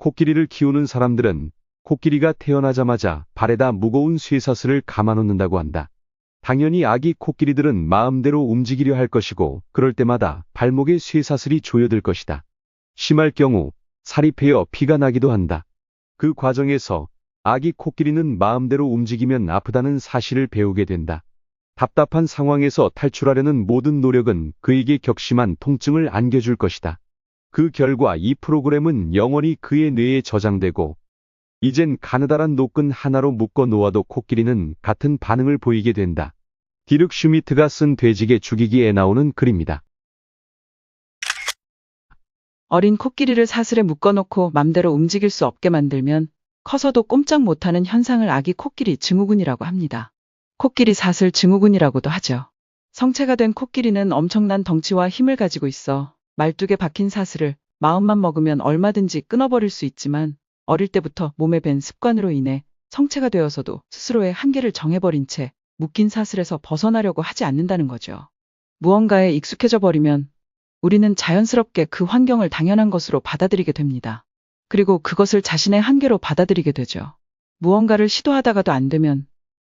코끼리를 키우는 사람들은 코끼리가 태어나자마자 발에다 무거운 쇠사슬을 감아놓는다고 한다. 당연히 아기 코끼리들은 마음대로 움직이려 할 것이고 그럴 때마다 발목에 쇠사슬이 조여들 것이다. 심할 경우 살이 패여 피가 나기도 한다. 그 과정에서 아기 코끼리는 마음대로 움직이면 아프다는 사실을 배우게 된다. 답답한 상황에서 탈출하려는 모든 노력은 그에게 격심한 통증을 안겨줄 것이다. 그 결과 이 프로그램은 영원히 그의 뇌에 저장되고 이젠 가느다란 노끈 하나로 묶어 놓아도 코끼리는 같은 반응을 보이게 된다. 디륵 슈미트가 쓴 돼지개 죽이기에 나오는 글입니다. 어린 코끼리를 사슬에 묶어놓고 맘대로 움직일 수 없게 만들면 커서도 꼼짝 못하는 현상을 아기 코끼리 증후군이라고 합니다. 코끼리 사슬 증후군이라고도 하죠. 성체가 된 코끼리는 엄청난 덩치와 힘을 가지고 있어 말뚝에 박힌 사슬을 마음만 먹으면 얼마든지 끊어버릴 수 있지만 어릴 때부터 몸에 밴 습관으로 인해 성체가 되어서도 스스로의 한계를 정해버린 채 묶인 사슬에서 벗어나려고 하지 않는다는 거죠. 무언가에 익숙해져 버리면 우리는 자연스럽게 그 환경을 당연한 것으로 받아들이게 됩니다. 그리고 그것을 자신의 한계로 받아들이게 되죠. 무언가를 시도하다가도 안 되면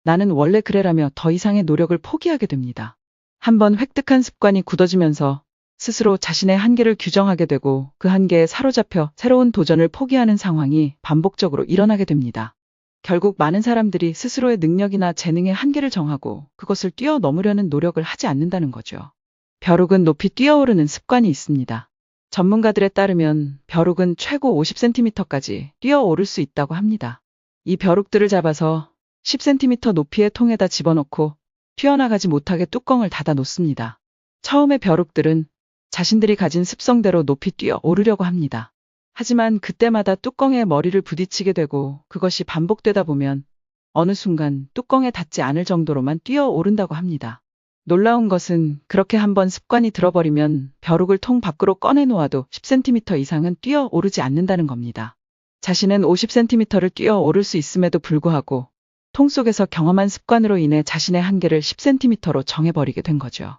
나는 원래 그래라며 더 이상의 노력을 포기하게 됩니다. 한번 획득한 습관이 굳어지면서 스스로 자신의 한계를 규정하게 되고 그 한계에 사로잡혀 새로운 도전을 포기하는 상황이 반복적으로 일어나게 됩니다. 결국 많은 사람들이 스스로의 능력이나 재능의 한계를 정하고 그것을 뛰어넘으려는 노력을 하지 않는다는 거죠. 벼룩은 높이 뛰어오르는 습관이 있습니다. 전문가들에 따르면 벼룩은 최고 50cm까지 뛰어오를 수 있다고 합니다. 이 벼룩들을 잡아서 10cm 높이의 통에다 집어넣고 튀어나가지 못하게 뚜껑을 닫아 놓습니다. 처음에 벼룩들은 자신들이 가진 습성대로 높이 뛰어오르려고 합니다. 하지만 그때마다 뚜껑에 머리를 부딪히게 되고 그것이 반복되다 보면 어느 순간 뚜껑에 닿지 않을 정도로만 뛰어오른다고 합니다. 놀라운 것은 그렇게 한번 습관이 들어버리면 벼룩을 통 밖으로 꺼내놓아도 10cm 이상은 뛰어오르지 않는다는 겁니다. 자신은 50cm를 뛰어오를 수 있음에도 불구하고 통 속에서 경험한 습관으로 인해 자신의 한계를 10cm로 정해버리게 된 거죠.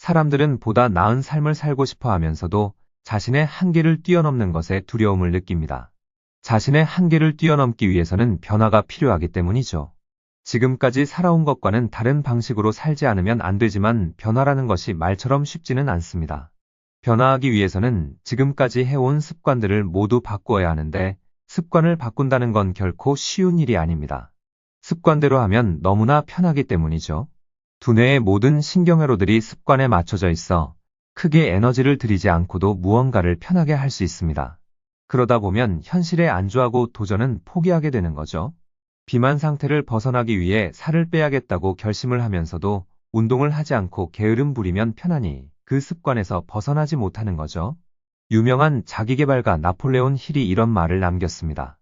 사람들은 보다 나은 삶을 살고 싶어 하면서도 자신의 한계를 뛰어넘는 것에 두려움을 느낍니다. 자신의 한계를 뛰어넘기 위해서는 변화가 필요하기 때문이죠. 지금까지 살아온 것과는 다른 방식으로 살지 않으면 안 되지만 변화라는 것이 말처럼 쉽지는 않습니다. 변화하기 위해서는 지금까지 해온 습관들을 모두 바꾸어야 하는데 습관을 바꾼다는 건 결코 쉬운 일이 아닙니다. 습관대로 하면 너무나 편하기 때문이죠. 두뇌의 모든 신경회로들이 습관에 맞춰져 있어 크게 에너지를 들이지 않고도 무언가를 편하게 할 수 있습니다. 그러다 보면 현실에 안주하고 도전은 포기하게 되는 거죠. 비만 상태를 벗어나기 위해 살을 빼야겠다고 결심을 하면서도 운동을 하지 않고 게으름 부리면 편하니 그 습관에서 벗어나지 못하는 거죠. 유명한 자기계발가 나폴레온 힐이 이런 말을 남겼습니다.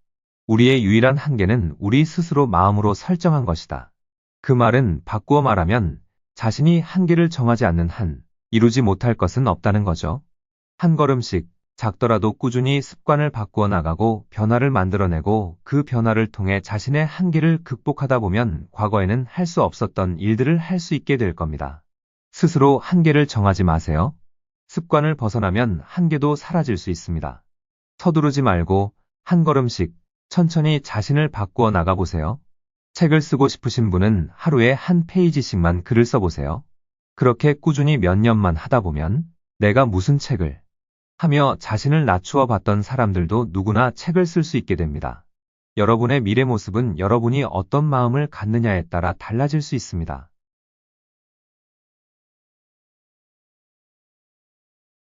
우리의 유일한 한계는 우리 스스로 마음으로 설정한 것이다. 그 말은 바꾸어 말하면 자신이 한계를 정하지 않는 한 이루지 못할 것은 없다는 거죠. 한 걸음씩 작더라도 꾸준히 습관을 바꾸어 나가고 변화를 만들어내고 그 변화를 통해 자신의 한계를 극복하다 보면 과거에는 할 수 없었던 일들을 할 수 있게 될 겁니다. 스스로 한계를 정하지 마세요. 습관을 벗어나면 한계도 사라질 수 있습니다. 서두르지 말고 한 걸음씩 천천히 자신을 바꾸어 나가보세요. 책을 쓰고 싶으신 분은 하루에 한 페이지씩만 글을 써보세요. 그렇게 꾸준히 몇 년만 하다 보면 내가 무슨 책을 하며 자신을 낮추어 봤던 사람들도 누구나 책을 쓸 수 있게 됩니다. 여러분의 미래 모습은 여러분이 어떤 마음을 갖느냐에 따라 달라질 수 있습니다.